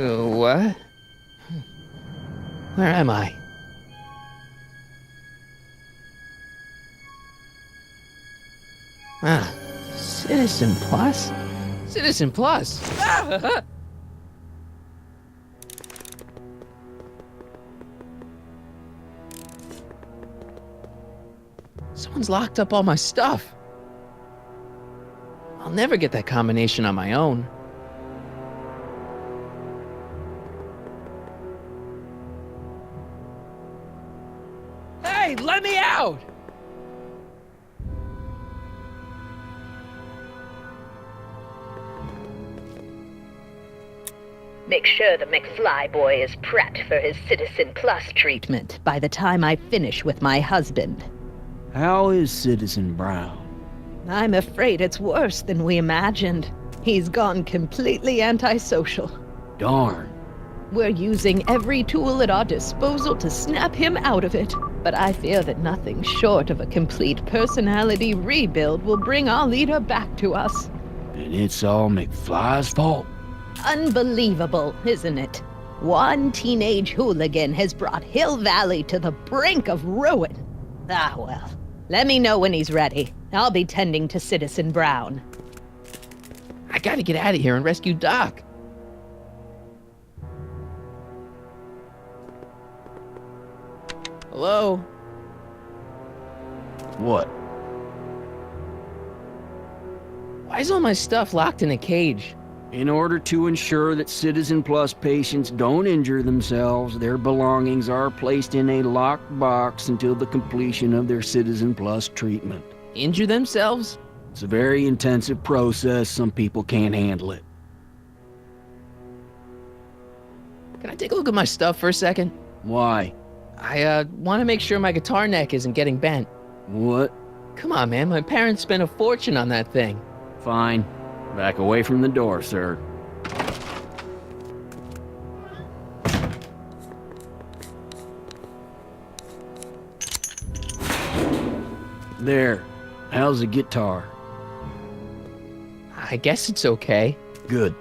What? Where am I? Ah, Citizen Plus? Citizen Plus! Ah! Someone's locked up all my stuff. I'll never get that combination on my own. Hey, let me out! Make sure the McFly boy is prepped for his Citizen Plus treatment by the time I finish with my husband. How is Citizen Brown? I'm afraid it's worse than we imagined. He's gone completely antisocial. Darn. We're using every tool at our disposal to snap him out of it. But I fear that nothing short of a complete personality rebuild will bring our leader back to us. And it's all McFly's fault? Unbelievable, isn't it? One teenage hooligan has brought Hill Valley to the brink of ruin. Ah, well. Let me know when he's ready. I'll be tending to Citizen Brown. I gotta get out of here and rescue Doc. Hello? What? Why is all my stuff locked in a cage? In order to ensure that Citizen Plus patients don't injure themselves, their belongings are placed in a locked box until the completion of their Citizen Plus treatment. Injure themselves? It's a very intensive process. Some people can't handle it. Can I take a look at my stuff for a second? Why? I want to make sure my guitar neck isn't getting bent. What? Come on, man. My parents spent a fortune on that thing. Fine. Back away from the door, sir. There. How's the guitar? I guess it's okay. Good.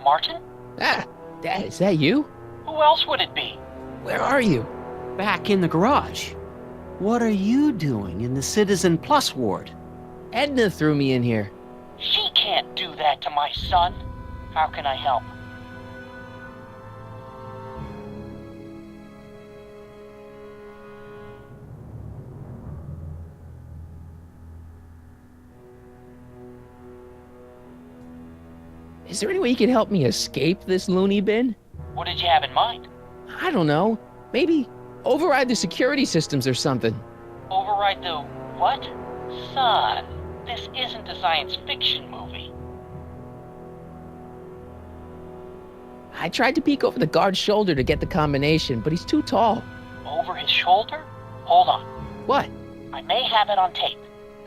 Martin? Ah, Dad, is that you? Who else would it be? Where are you? Back in the garage. What are you doing in the Citizen Plus ward? Edna threw me in here. She can't do that to my son. How can I help? Is there any way you can help me escape this loony bin? What did you have in mind? I don't know. Maybe override the security systems or something. Override the what? Son, this isn't a science fiction movie. I tried to peek over the guard's shoulder to get the combination, but he's too tall. Over his shoulder? Hold on. What? I may have it on tape.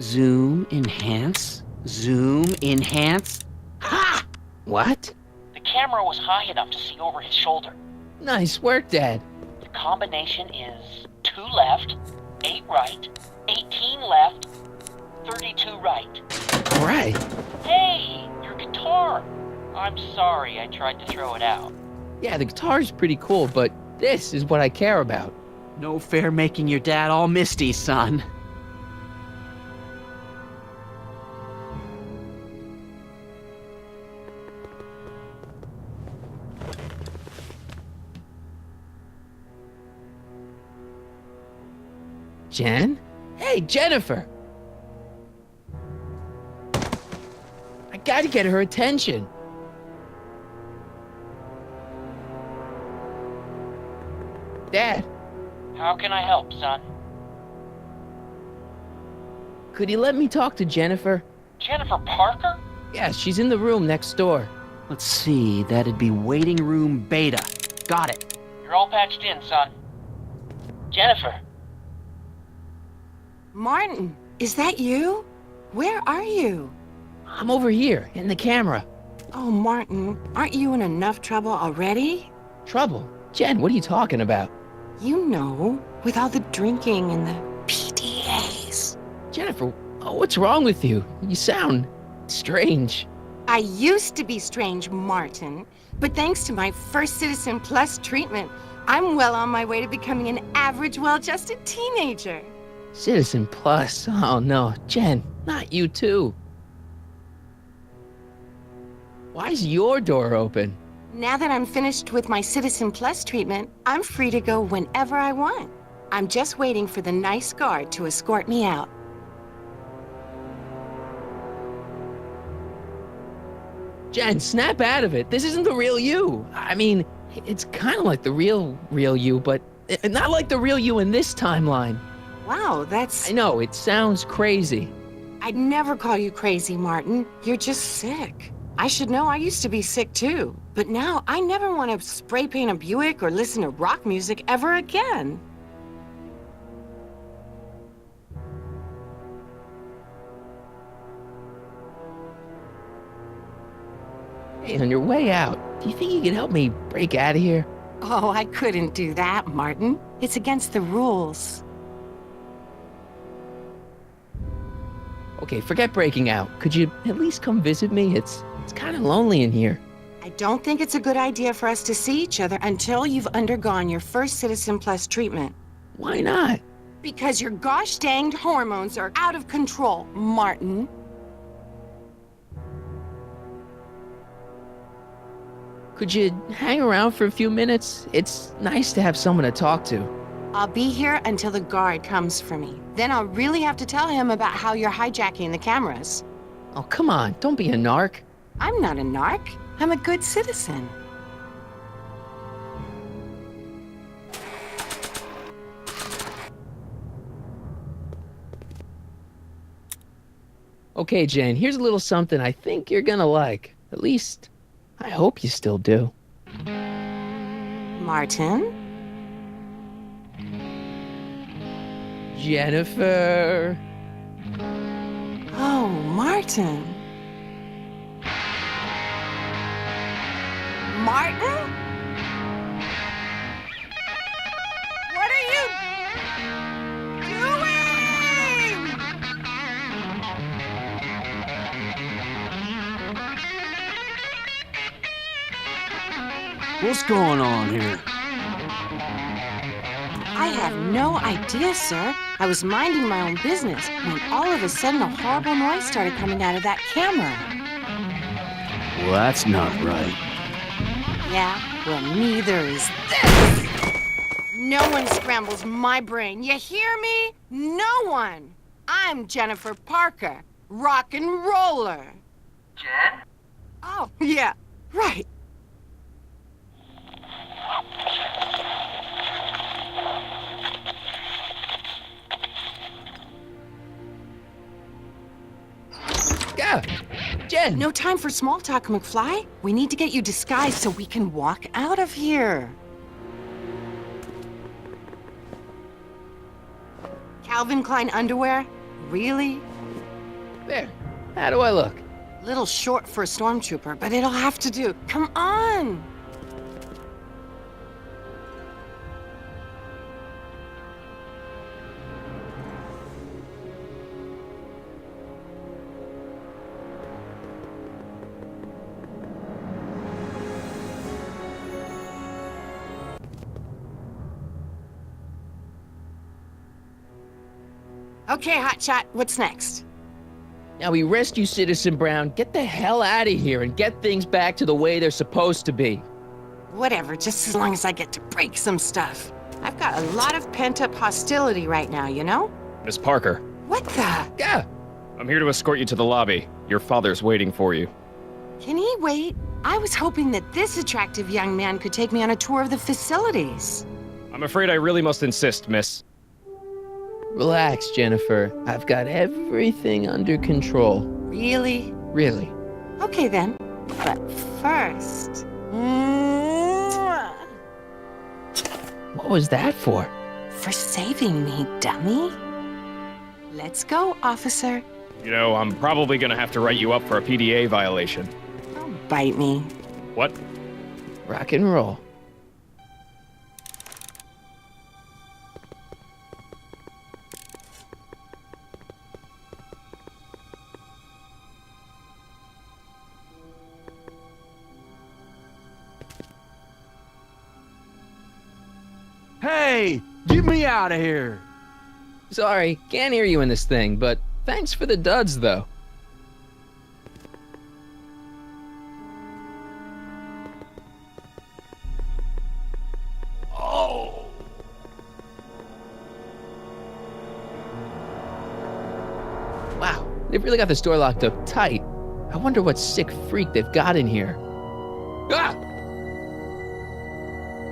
Zoom, enhance, zoom, enhance. Ha! What? The camera was high enough to see over his shoulder. Nice work, Dad. The combination is 2 left, 8 right, 18 left, 32 right. All right. Hey, your guitar! I'm sorry I tried to throw it out. Yeah, the guitar's pretty cool, but this is what I care about. No fair making your dad all misty, son. Jen? Hey, Jennifer! I gotta get her attention. Dad, How can I help, son? could you let me talk to Jennifer? Jennifer Parker? Yeah, she's in the room next door. Let's see, that'd be waiting room beta. Got it. You're all patched in, son. Jennifer. Martin, is that you? Where are you? I'm over here, in the camera. Oh, Martin, aren't you in enough trouble already? Trouble? Jen, what are you talking about? You know, with all the drinking and the PDAs. Jennifer, what's wrong with you? You sound strange. I used to be strange, Martin. But thanks to my first Citizen Plus treatment, I'm well on my way to becoming an average, well-adjusted teenager. Citizen Plus? Oh no, Jen, not you too. Why is your door open? Now that I'm finished with my Citizen Plus treatment, I'm free to go whenever I want. I'm just waiting for the nice guard to escort me out. Jen, snap out of it. This isn't the real you. I mean, it's kind of like the real you, but not like the real you in this timeline. Wow, that's... I know, it sounds crazy. I'd never call you crazy, Martin. You're just sick. I should know, I used to be sick too. But now I never want to spray paint a Buick or listen to rock music ever again. Hey, on your way out, do you think you can help me break out of here? Oh, I couldn't do that, Martin. It's against the rules. Okay, forget breaking out. Could you at least come visit me? It's kind of lonely in here. I don't think it's a good idea for us to see each other until you've undergone your first Citizen Plus treatment. Why not? Because your gosh danged hormones are out of control, Martin. Could you hang around for a few minutes? It's nice to have someone to talk to. I'll be here until the guard comes for me. Then I'll really have to tell him about how you're hijacking the cameras. Oh, come on, don't be a narc. I'm not a narc. I'm a good citizen. Okay, Jane, here's a little something I think you're gonna like. At least, I hope you still do. Martin? Jennifer. Oh, Martin. Martin? What are you doing? What's going on here? I have no idea, sir. I was minding my own business when all of a sudden a horrible noise started coming out of that camera. Well, that's not right. Yeah, well, neither is this. No one scrambles my brain. You hear me? No one. I'm Jennifer Parker, rock and roller. Jen? Oh, yeah, right. Go! Jen! No time for small talk, McFly. We need to get you disguised so we can walk out of here. Calvin Klein underwear? Really? There. How do I look? Little short for a stormtrooper, but it'll have to do. Come on! Okay, Hotshot, what's next? Now we rescue Citizen Brown, get the hell out of here, and get things back to the way they're supposed to be. Whatever, just as long as I get to break some stuff. I've got a lot of pent-up hostility right now, you know? Miss Parker, What the? Go! I'm here to escort you to the lobby. Your father's waiting for you. Can he wait? I was hoping that this attractive young man could take me on a tour of the facilities. I'm afraid I really must insist, miss. Relax, Jennifer. I've got everything under control. Really? Really. Okay then. But first... Mwah! What was that for? For saving me, dummy. Let's go, officer. You know, I'm probably gonna have to write you up for a PDA violation. Don't bite me. What? Rock and roll. Hey, get me out of here. Sorry, can't hear you in this thing, but thanks for the duds, though. Oh. Wow, they've really got this door locked up tight. I wonder what sick freak they've got in here. Ah!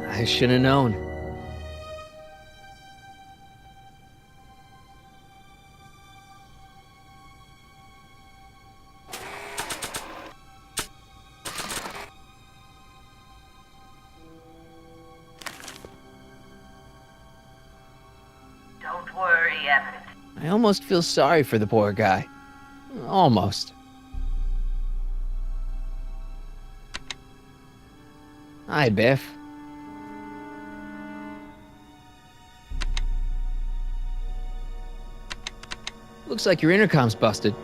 I should have known. Don't worry, Emmett. I almost feel sorry for the poor guy. Almost. Hi, Biff. Looks like your intercom's busted.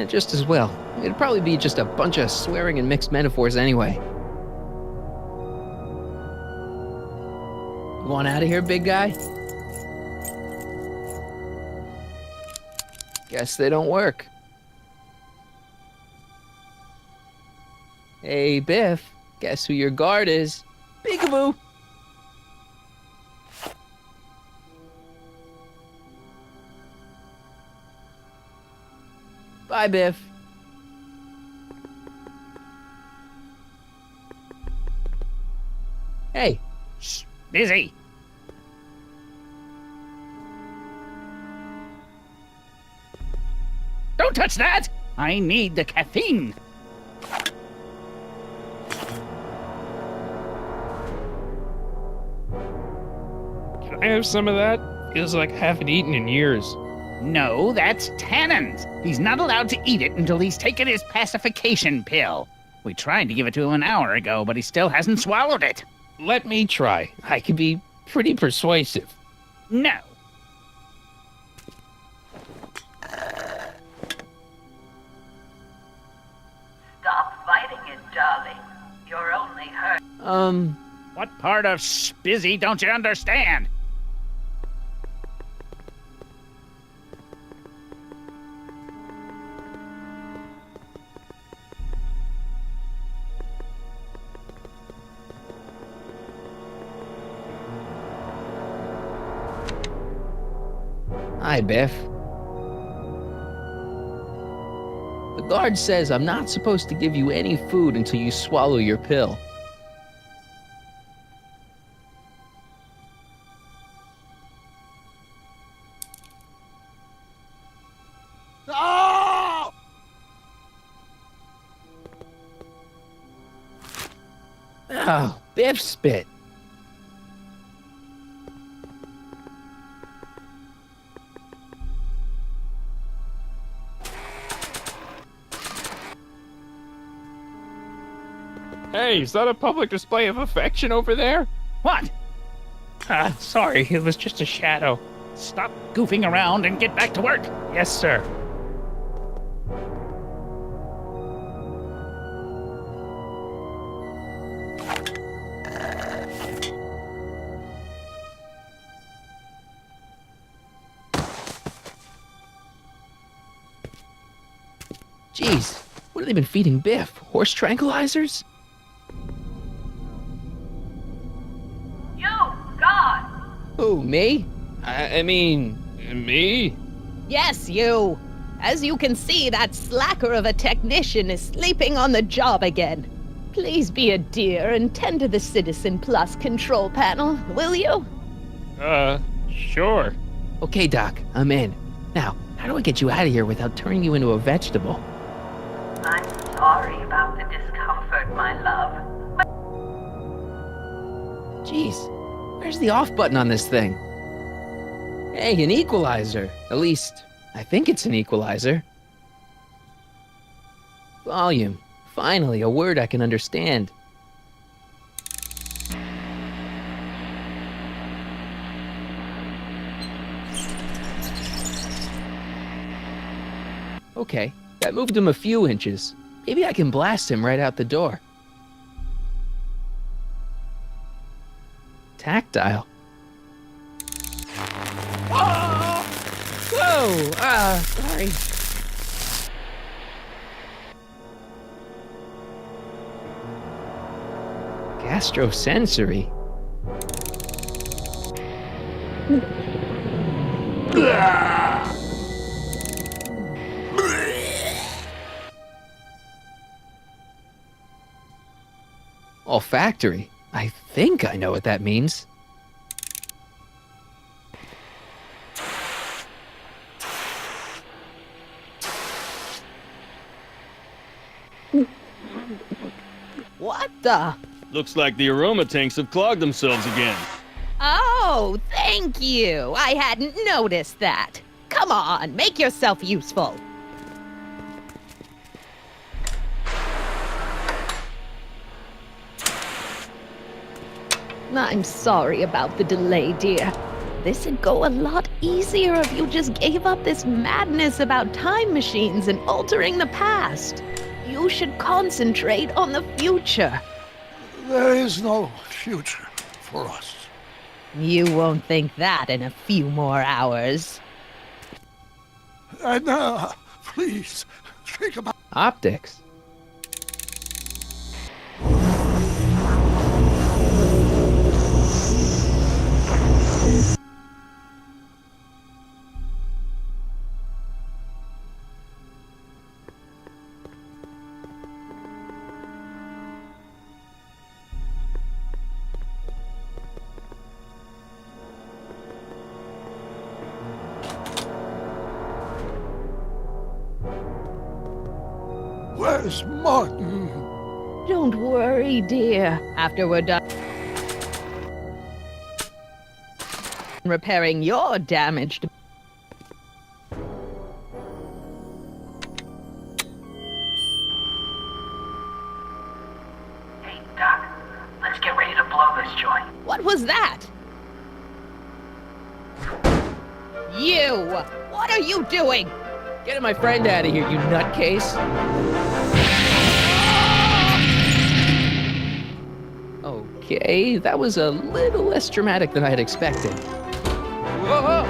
Just as well. It'd probably be just a bunch of swearing and mixed metaphors anyway. You want out of here, big guy? Guess they don't work. Hey, Biff. Guess who your guard is? Peekaboo! Bye, Biff. Hey. Shh, busy. Don't touch that! I need the caffeine. Can I have some of that? Feels like I haven't eaten in years. No, that's tannins. He's not allowed to eat it until he's taken his pacification pill. We tried to give it to him an hour ago, but he still hasn't swallowed it. Let me try. I can be pretty persuasive. No. Stop fighting it, darling. You're only hurt. What part of busy don't you understand? Hi, Biff. The guard says I'm not supposed to give you any food until you swallow your pill. Oh! Oh, Biff spit. Hey, is that a public display of affection over there? What? Sorry, it was just a shadow. Stop goofing around and get back to work. Yes, sir. Jeez, what have they been feeding Biff? Horse tranquilizers? You, God! Who, me? I mean, me? Yes, you. As you can see, that slacker of a technician is sleeping on the job again. Please be a dear and tend to the Citizen Plus control panel, will you? Sure. Okay, Doc, I'm in. Now, how do I get you out of here without turning you into a vegetable? I'm sorry about the discomfort, my love. Jeez, where's the off button on this thing? Hey, an equalizer. At least, I think it's an equalizer. Volume. Finally, a word I can understand. Okay, that moved him a few inches. Maybe I can blast him right out the door. Tactile. Sorry. Gastrosensory. Olfactory. I think I know what that means. What the? Looks like the aroma tanks have clogged themselves again. Oh, thank you. I hadn't noticed that. Come on, make yourself useful. I'm sorry about the delay, dear. This'd go a lot easier if you just gave up this madness about time machines and altering the past. You should concentrate on the future. There is no future for us. You won't think that in a few more hours. And, please, think about... Optics. Where's Martin? Don't worry, dear. After we're done repairing your damaged... Hey, Doc, let's get ready to blow this joint. What was that? You! What are you doing? Getting my friend out of here, you nutcase. Okay, that was a little less dramatic than I had expected. Whoa!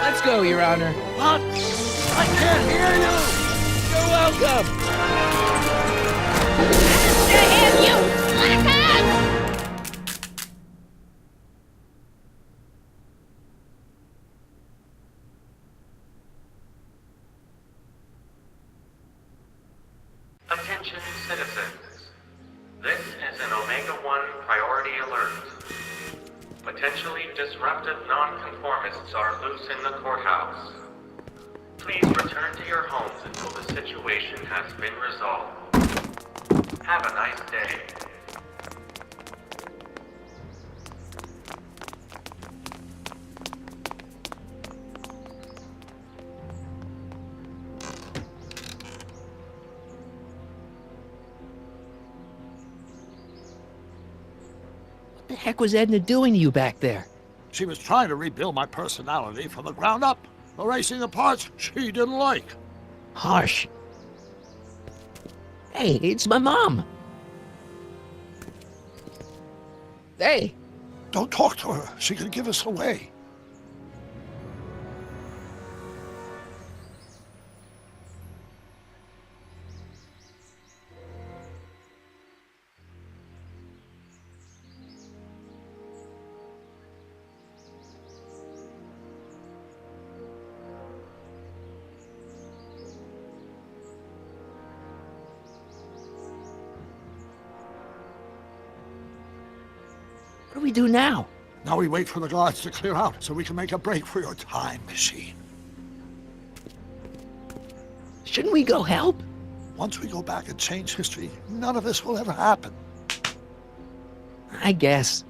Let's go, Your Honor. What? I can't hear you! You're welcome! Attention citizens. This is an Omega-1 priority alert. Potentially disruptive nonconformists are loose in the courthouse. Please return to your homes until the situation has been resolved. Have a nice day. What the heck was Edna doing to you back there? She was trying to rebuild my personality from the ground up, erasing the parts she didn't like. Harsh. Hey, it's my mom. Hey. Don't talk to her. She could give us away. What do we do now? Now we wait for the guards to clear out so we can make a break for your time machine. Shouldn't we go help? Once we go back and change history, none of this will ever happen. I guess.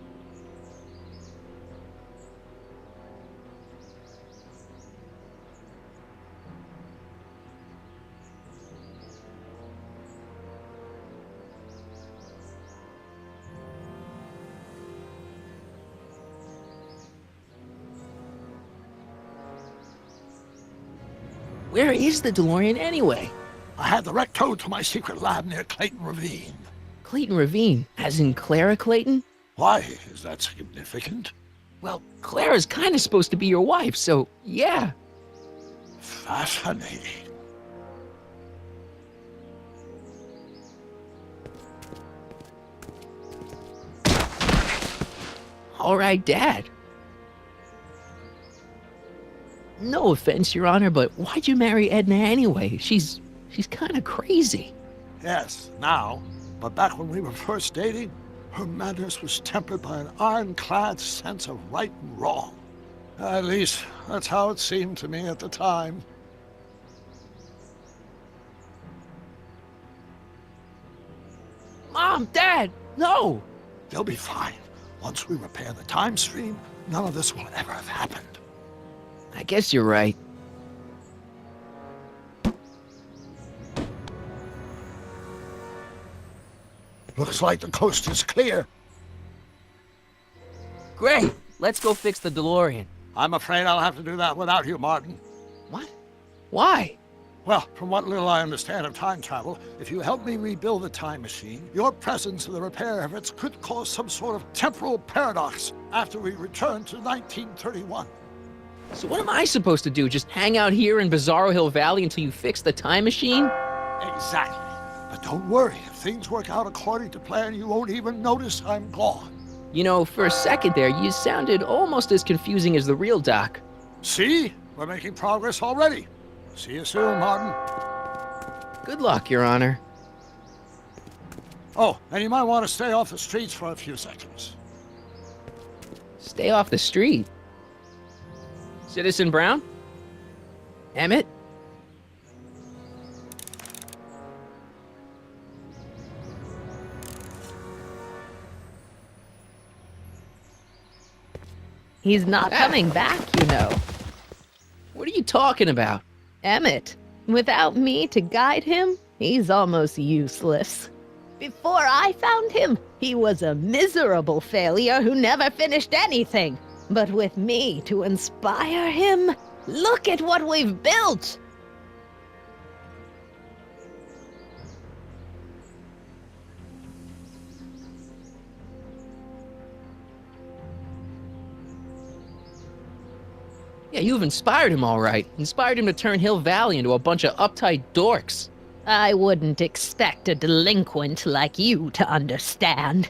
Where is the DeLorean anyway? I had the wreck towed to my secret lab near Clayton Ravine. Clayton Ravine, as in Clara Clayton? Why is that significant? Well, Clara's kind of supposed to be your wife, so yeah. Fascinating. All right, Dad. No offense, Your Honor, but why'd you marry Edna anyway? She's kind of crazy. Yes, now. But back when we were first dating, her madness was tempered by an ironclad sense of right and wrong. At least, that's how it seemed to me at the time. Mom, Dad, no! They'll be fine. Once we repair the time stream, none of this will ever have happened. I guess you're right. Looks like the coast is clear. Great, let's go fix the DeLorean. I'm afraid I'll have to do that without you, Martin. What? Why? Well, from what little I understand of time travel, if you help me rebuild the time machine, your presence in the repair efforts could cause some sort of temporal paradox after we return to 1931. So what am I supposed to do? Just hang out here in Bizarro Hill Valley until you fix the time machine? Exactly. But don't worry, if things work out according to plan, you won't even notice I'm gone. You know, for a second there, you sounded almost as confusing as the real Doc. See? We're making progress already. See you soon, Martin. Good luck, Your Honor. Oh, and you might want to stay off the streets for a few seconds. Stay off the street. Citizen Brown? Emmett? He's not coming back, you know. What are you talking about? Emmett, without me to guide him, he's almost useless. Before I found him, he was a miserable failure who never finished anything. But with me to inspire him, look at what we've built! Yeah, you've inspired him all right. Inspired him to turn Hill Valley into a bunch of uptight dorks. I wouldn't expect a delinquent like you to understand.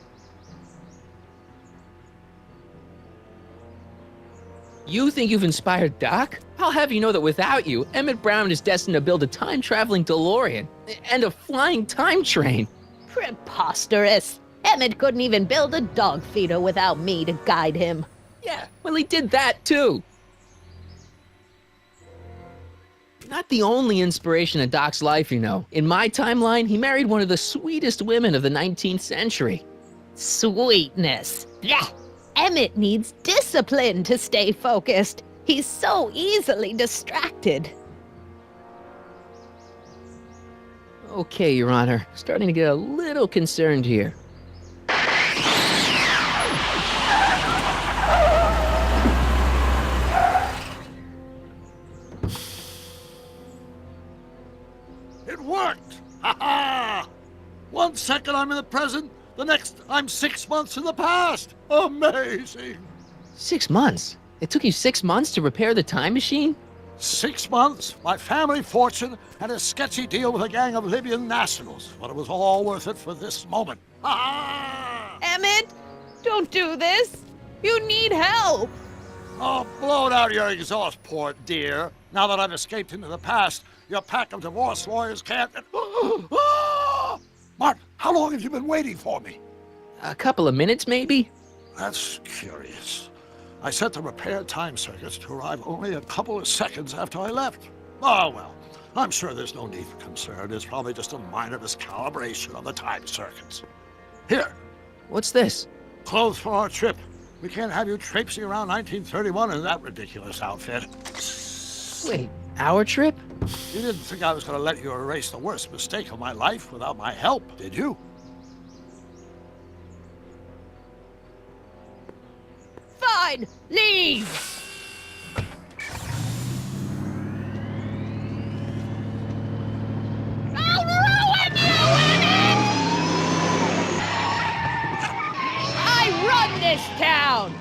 You think you've inspired Doc? I'll have you know that without you, Emmett Brown is destined to build a time-traveling DeLorean and a flying time train. Preposterous! Emmett couldn't even build a dog feeder without me to guide him. Yeah, well, he did that too. Not the only inspiration in Doc's life, you know. In my timeline, he married one of the sweetest women of the 19th century. Sweetness. Blech. Emmett needs discipline to stay focused. He's so easily distracted. Okay, Your Honor. Starting to get a little concerned here. It worked! Ha ha! 1 second I'm in the present, the next I'm 6 months in the past. Amazing! 6 months? It took you 6 months to repair the time machine? 6 months, my family fortune, and a sketchy deal with a gang of Libyan nationals. But it was all worth it for this moment. Ha ha! Emmett, don't do this. You need help. Oh, blow it out your exhaust port, dear. Now that I've escaped into the past, your pack of divorce lawyers can't... Martin, how long have you been waiting for me? A couple of minutes, maybe? That's curious. I set the repair time circuits to arrive only a couple of seconds after I left. Oh, well, I'm sure there's no need for concern. It's probably just a minor miscalibration on the time circuits. Here. What's this? Clothes for our trip. We can't have you traipsing around 1931 in that ridiculous outfit. Wait, our trip? You didn't think I was going to let you erase the worst mistake of my life without my help, did you? Fine, leave. down!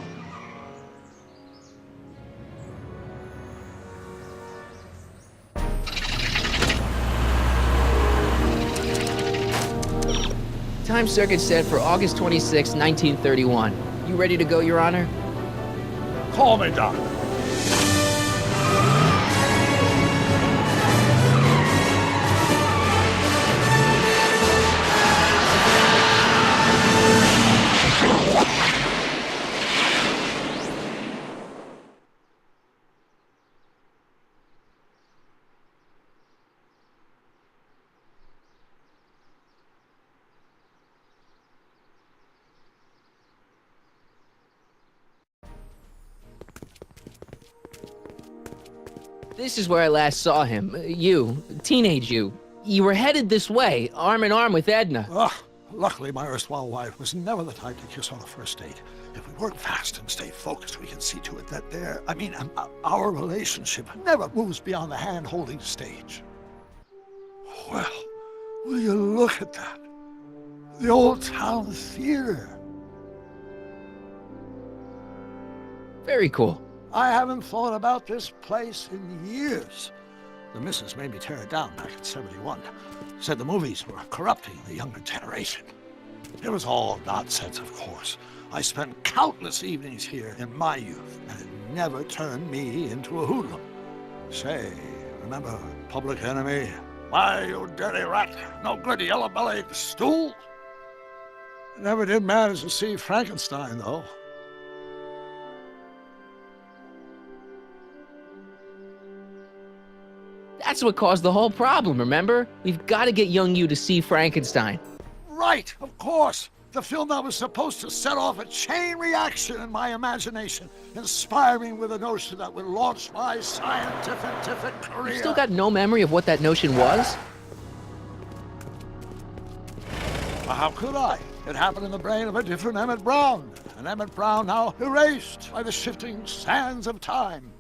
Time circuit set for August 26, 1931. You ready to go, Your Honor? Call me, Doc. This is where I last saw him. You, teenage you. You were headed this way, arm in arm with Edna. Luckily, my erstwhile wife was never the type to kiss on a first date. If we work fast and stay focused, we can see to it that our relationship never moves beyond the hand-holding stage. Well, will you look at that? The old town theater. Very cool. I haven't thought about this place in years. The missus made me tear it down back in '71. Said the movies were corrupting the younger generation. It was all nonsense, of course. I spent countless evenings here in my youth, and it never turned me into a hoodlum. Say, remember Public Enemy? Why, you dirty rat, no good yellow-bellied stool? I never did manage to see Frankenstein, though. That's what caused the whole problem, remember? We've got to get young you to see Frankenstein. Right, of course. The film that was supposed to set off a chain reaction in my imagination, inspire me with a notion that would launch my scientific career. You still got no memory of what that notion was? Well, how could I? It happened in the brain of a different Emmett Brown. An Emmett Brown now erased by the shifting sands of time.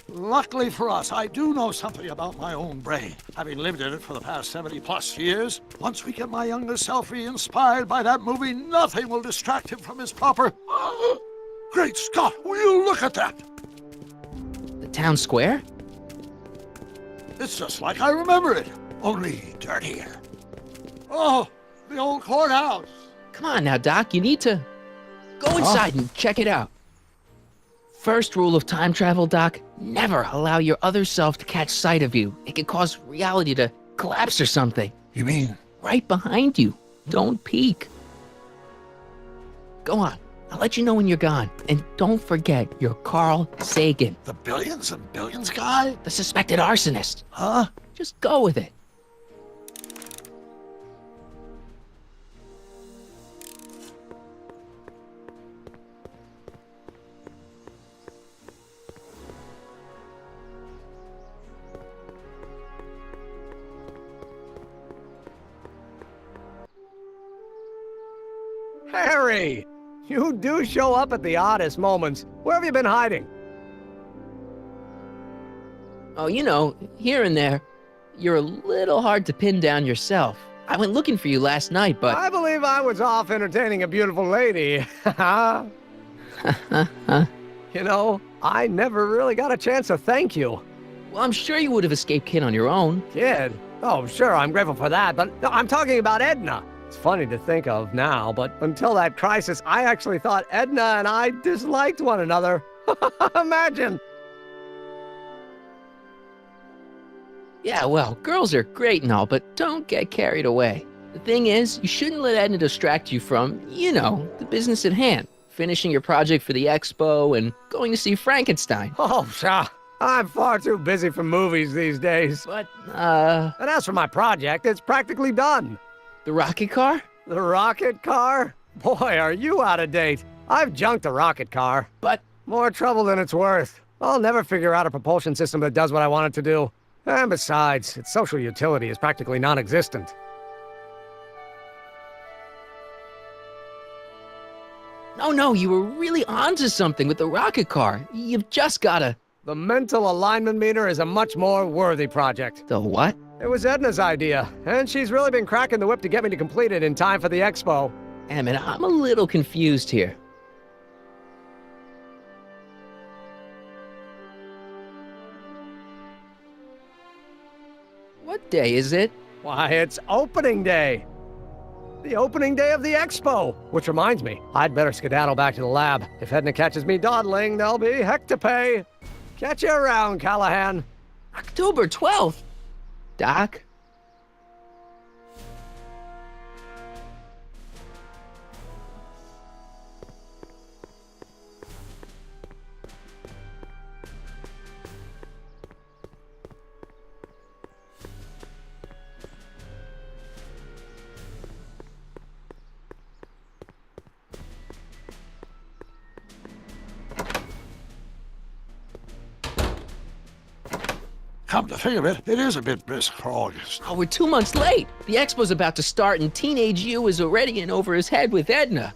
Luckily for us, I do know something about my own brain, having lived in it for the past 70+ years. Once we get my younger self re-inspired by that movie, nothing will distract him from his proper... Great Scott, will you look at that? The town square? It's just like I remember it, only dirtier. Oh, the old courthouse. Come on now, Doc, you need to go inside and check it out. First rule of time travel, Doc, never allow your other self to catch sight of you. It could cause reality to collapse or something. You mean? Right behind you. Don't peek. Go on. I'll let you know when you're gone. And don't forget, you're Carl Sagan. The billions and billions guy? The suspected arsonist. Huh? Just go with it. Harry! You do show up at the oddest moments. Where have you been hiding? Oh, you know, here and there. You're a little hard to pin down yourself. I went looking for you last night, but... I believe I was off entertaining a beautiful lady. You know, I never really got a chance to thank you. Well, I'm sure you would have escaped Kid on your own. Kid? Oh, sure, I'm grateful for that, but no, I'm talking about Edna. It's funny to think of now, but until that crisis, I actually thought Edna and I disliked one another. Imagine! Yeah, well, girls are great and all, but don't get carried away. The thing is, you shouldn't let Edna distract you from, you know, the business at hand. Finishing your project for the expo and going to see Frankenstein. Oh, pshaw. I'm far too busy for movies these days. But, And as for my project, it's practically done. The rocket car? The rocket car? Boy, are you out of date. I've junked the rocket car. But... more trouble than it's worth. I'll never figure out a propulsion system that does what I want it to do. And besides, its social utility is practically non-existent. No, you were really onto something with the rocket car. You've just gotta... The mental alignment meter is a much more worthy project. The what? It was Edna's idea, and she's really been cracking the whip to get me to complete it in time for the expo. Emmett, I'm a little confused here. What day is it? Why, it's opening day. The opening day of the expo. Which reminds me, I'd better skedaddle back to the lab. If Edna catches me dawdling, there'll be heck to pay. Catch you around, Callahan. October 12th. Doc? Come to think of it, it is a bit brisk for August. Oh, we're 2 months late. The expo's about to start and teenage you is already in over his head with Edna.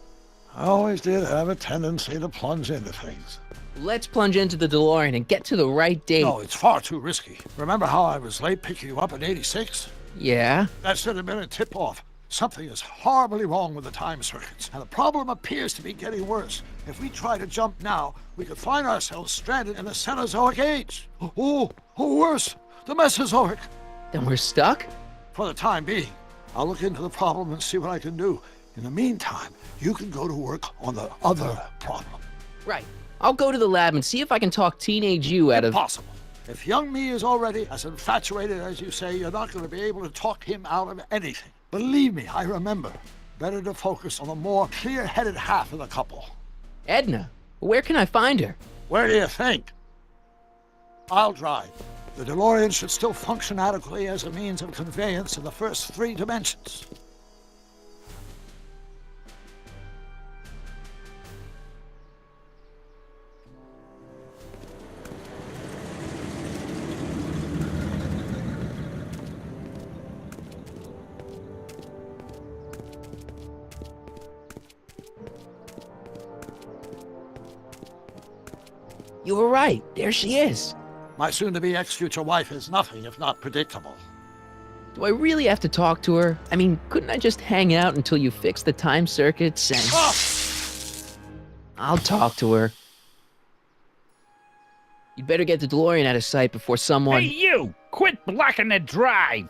I always did have a tendency to plunge into things. Let's plunge into the DeLorean and get to the right date. No, it's far too risky. Remember how I was late picking you up in '86? Yeah? That should have been a tip-off. Something is horribly wrong with the time circuits, and the problem appears to be getting worse. If we try to jump now, we could find ourselves stranded in the Cenozoic age. Oh, worse, the Mesozoic. Then we're stuck? For the time being. I'll look into the problem and see what I can do. In the meantime, you can go to work on the other problem. Right. I'll go to the lab and see if I can talk teenage you out of... Impossible. If young me is already as infatuated as you say, you're not going to be able to talk him out of anything. Believe me, I remember. Better to focus on the more clear-headed half of the couple. Edna? Where can I find her? Where do you think? I'll drive. The DeLorean should still function adequately as a means of conveyance in the first 3 dimensions. You were right. There she is. My soon-to-be ex-future wife is nothing if not predictable. Do I really have to talk to her? I mean, couldn't I just hang out until you fix the time circuits and... Oh! I'll talk to her. You'd better get the DeLorean out of sight before someone... Hey, you! Quit blocking the drive!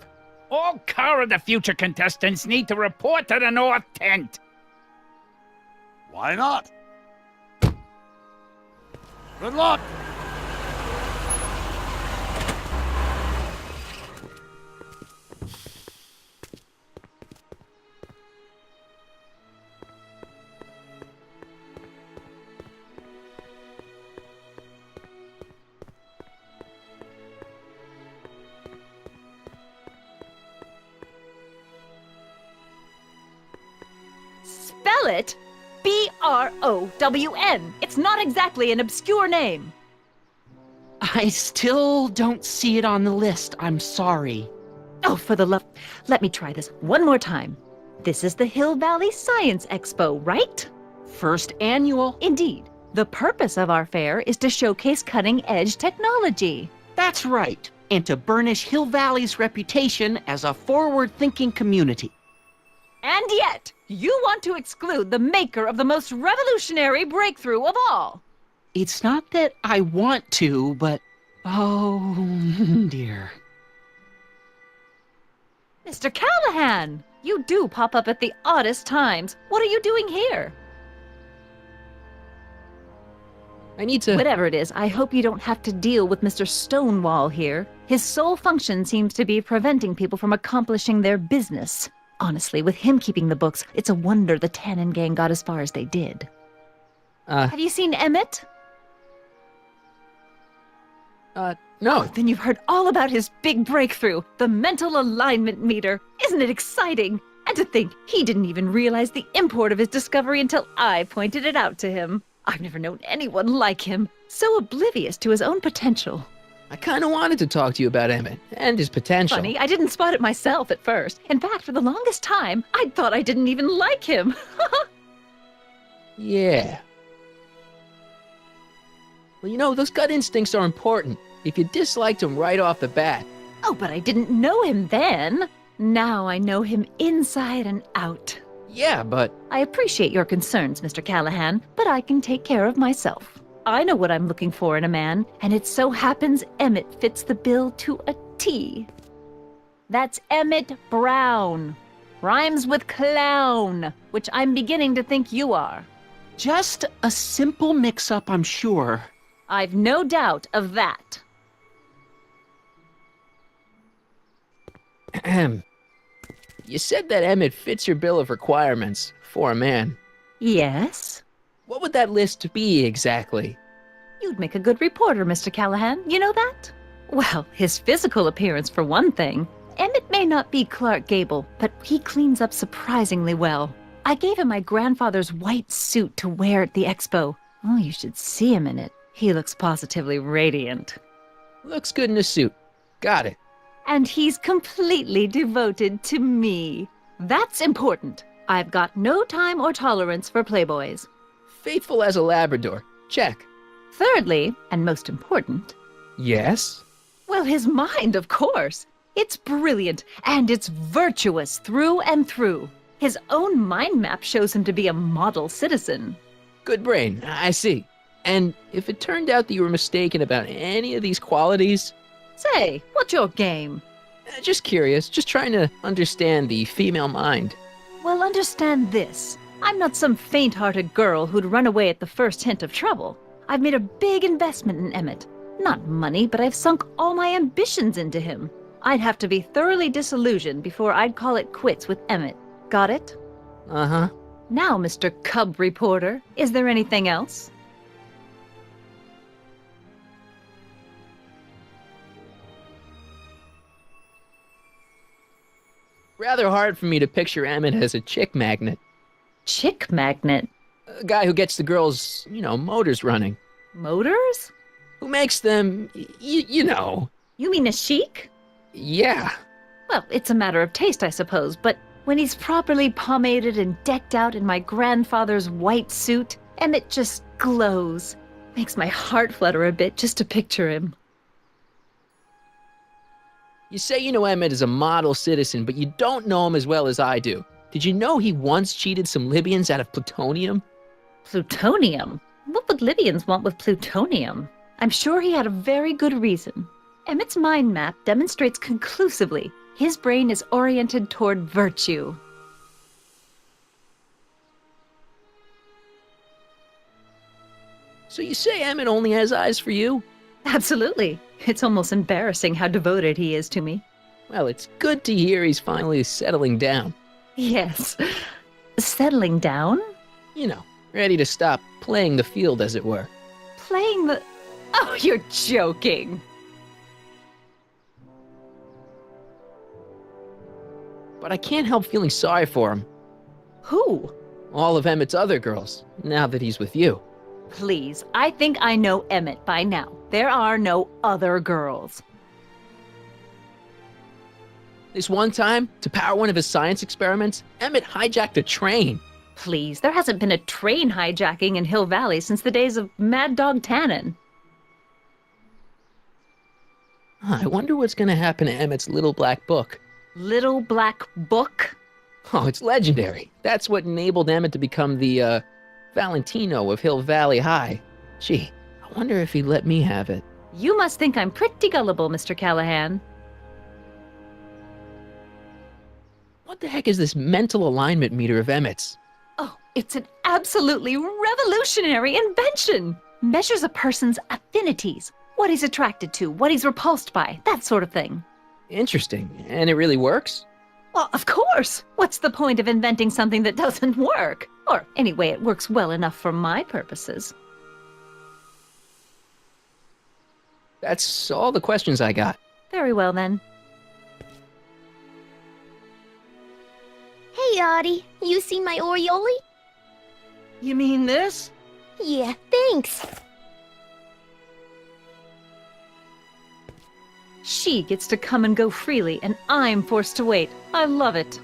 All Car of the Future contestants need to report to the North Tent. Why not? Good luck! Spell it B-R-O-W-N. It's not exactly an obscure name. I still don't see it on the list. I'm sorry. Oh, for the love... Let me try this one more time. This is the Hill Valley Science Expo, right? First annual. Indeed. The purpose of our fair is to showcase cutting-edge technology. That's right. And to burnish Hill Valley's reputation as a forward-thinking community. And yet, you want to exclude the maker of the most revolutionary breakthrough of all. It's not that I want to, but... oh, dear. Mr. Callahan! You do pop up at the oddest times. What are you doing here? I need to... Whatever it is, I hope you don't have to deal with Mr. Stonewall here. His sole function seems to be preventing people from accomplishing their business. Honestly, with him keeping the books, it's a wonder the Tannen gang got as far as they did. Have you seen Emmett? No. Oh, then you've heard all about his big breakthrough, the mental alignment meter. Isn't it exciting? And to think, he didn't even realize the import of his discovery until I pointed it out to him. I've never known anyone like him, so oblivious to his own potential. I kind of wanted to talk to you about Emmett and his potential. Funny, I didn't spot it myself at first. In fact, for the longest time, I thought I didn't even like him. Yeah. Well, you know, those gut instincts are important. If you disliked him right off the bat. Oh, but I didn't know him then. Now I know him inside and out. Yeah, but... I appreciate your concerns, Mr. Callahan, but I can take care of myself. I know what I'm looking for in a man, and it so happens Emmett fits the bill to a T. That's Emmett Brown. Rhymes with clown, which I'm beginning to think you are. Just a simple mix-up, I'm sure. I've no doubt of that. Ahem. You said that Emmett fits your bill of requirements for a man. Yes? What would that list be exactly? You'd make a good reporter, Mr. Callahan. You know that? Well, his physical appearance for one thing. Emmett may not be Clark Gable, but he cleans up surprisingly well. I gave him my grandfather's white suit to wear at the expo. Oh, you should see him in it. He looks positively radiant. Looks good in a suit. Got it. And he's completely devoted to me. That's important. I've got no time or tolerance for playboys. Faithful as a Labrador. Check. Thirdly, and most important... Yes? Well, his mind, of course. It's brilliant, and it's virtuous through and through. His own mind map shows him to be a model citizen. Good brain, I see. And if it turned out that you were mistaken about any of these qualities... Say, what's your game? Just curious, just trying to understand the female mind. Well, understand this. I'm not some faint-hearted girl who'd run away at the first hint of trouble. I've made a big investment in Emmett. Not money, but I've sunk all my ambitions into him. I'd have to be thoroughly disillusioned before I'd call it quits with Emmett. Got it? Uh-huh. Now, Mr. Cub Reporter, is there anything else? Rather hard for me to picture Emmett as a chick magnet. Chick magnet? A guy who gets the girls, motors running. Motors? Who makes them, you know. You mean a chic? Yeah. Well, it's a matter of taste, I suppose, but when he's properly pomaded and decked out in my grandfather's white suit, Emmett just glows. Makes my heart flutter a bit just to picture him. You say you know Emmett is a model citizen, but you don't know him as well as I do. Did you know he once cheated some Libyans out of plutonium? Plutonium? What would Libyans want with plutonium? I'm sure he had a very good reason. Emmett's mind map demonstrates conclusively his brain is oriented toward virtue. So you say Emmett only has eyes for you? Absolutely. It's almost embarrassing how devoted he is to me. Well, it's good to hear he's finally settling down. Yes. Settling down? Ready to stop playing the field, as it were. Playing the... Oh, you're joking. But I can't help feeling sorry for him. Who? All of Emmett's other girls, now that he's with you. Please, I think I know Emmett by now. There are no other girls. This one time, to power one of his science experiments, Emmett hijacked a train. Please, there hasn't been a train hijacking in Hill Valley since the days of Mad Dog Tannen. I wonder what's going to happen to Emmett's little black book. Little black book? Oh, it's legendary. That's what enabled Emmett to become the, Valentino of Hill Valley High. Gee, I wonder if he'd let me have it. You must think I'm pretty gullible, Mr. Callahan. What the heck is this mental alignment meter of Emmett's? Oh, it's an absolutely revolutionary invention! Measures a person's affinities, what he's attracted to, what he's repulsed by, that sort of thing. Interesting. And it really works? Well, of course! What's the point of inventing something that doesn't work? Or, anyway, it works well enough for my purposes. That's all the questions I got. Very well, then. Hey, Audie. You see my Orioli? You mean this? Yeah, thanks. She gets to come and go freely, and I'm forced to wait. I love it.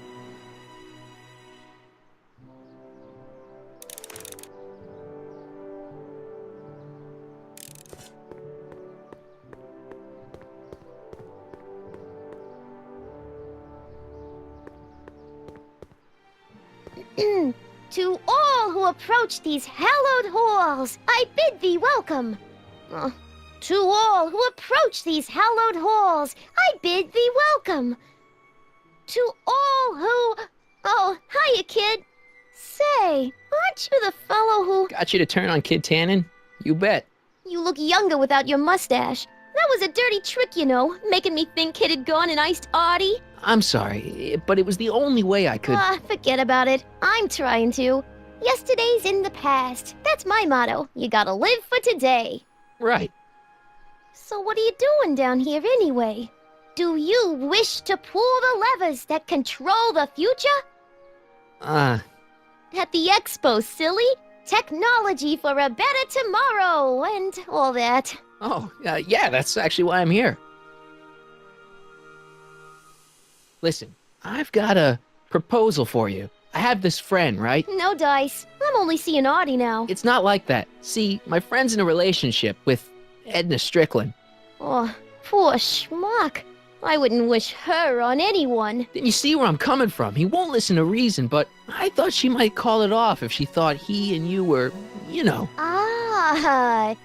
To all who approach these hallowed halls, I bid thee welcome. To all who approach these hallowed halls, I bid thee welcome. To all who... Oh, hiya, kid. Say, aren't you the fellow who... Got you to turn on Kid Tannen? You bet. You look younger without your mustache. That was a dirty trick, you know, making me think Kid had gone and iced Artie. I'm sorry, but it was the only way I could... Forget about it. I'm trying to. Yesterday's in the past. That's my motto. You gotta live for today. Right. So what are you doing down here anyway? Do you wish to pull the levers that control the future? At the expo, silly. Technology for a better tomorrow, and all that. Oh, yeah, that's actually why I'm here. Listen, I've got a proposal for you. I have this friend, right? No dice. I'm only seeing Artie now. It's not like that. See, my friend's in a relationship with Edna Strickland. Oh, poor schmuck. I wouldn't wish her on anyone. Then you see where I'm coming from. He won't listen to reason, but I thought she might call it off if she thought he and you were, you know.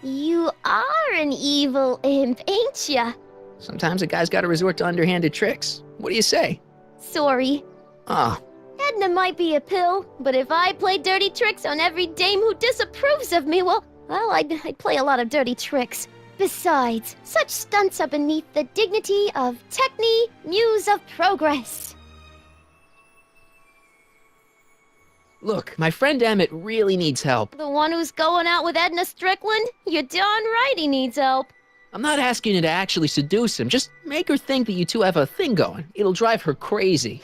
You are an evil imp, ain't ya? Sometimes a guy's got to resort to underhanded tricks. What do you say? Sorry. Edna might be a pill, but if I play dirty tricks on every dame who disapproves of me, well, I'd play a lot of dirty tricks. Besides, such stunts are beneath the dignity of Techne, Muse of Progress. Look, my friend Emmett really needs help. The one who's going out with Edna Strickland? You're darn right he needs help. I'm not asking you to actually seduce him. Just make her think that you two have a thing going. It'll drive her crazy.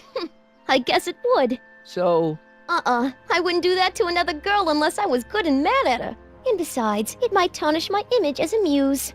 I guess it would. So? I wouldn't do that to another girl unless I was good and mad at her. And besides, it might tarnish my image as a muse.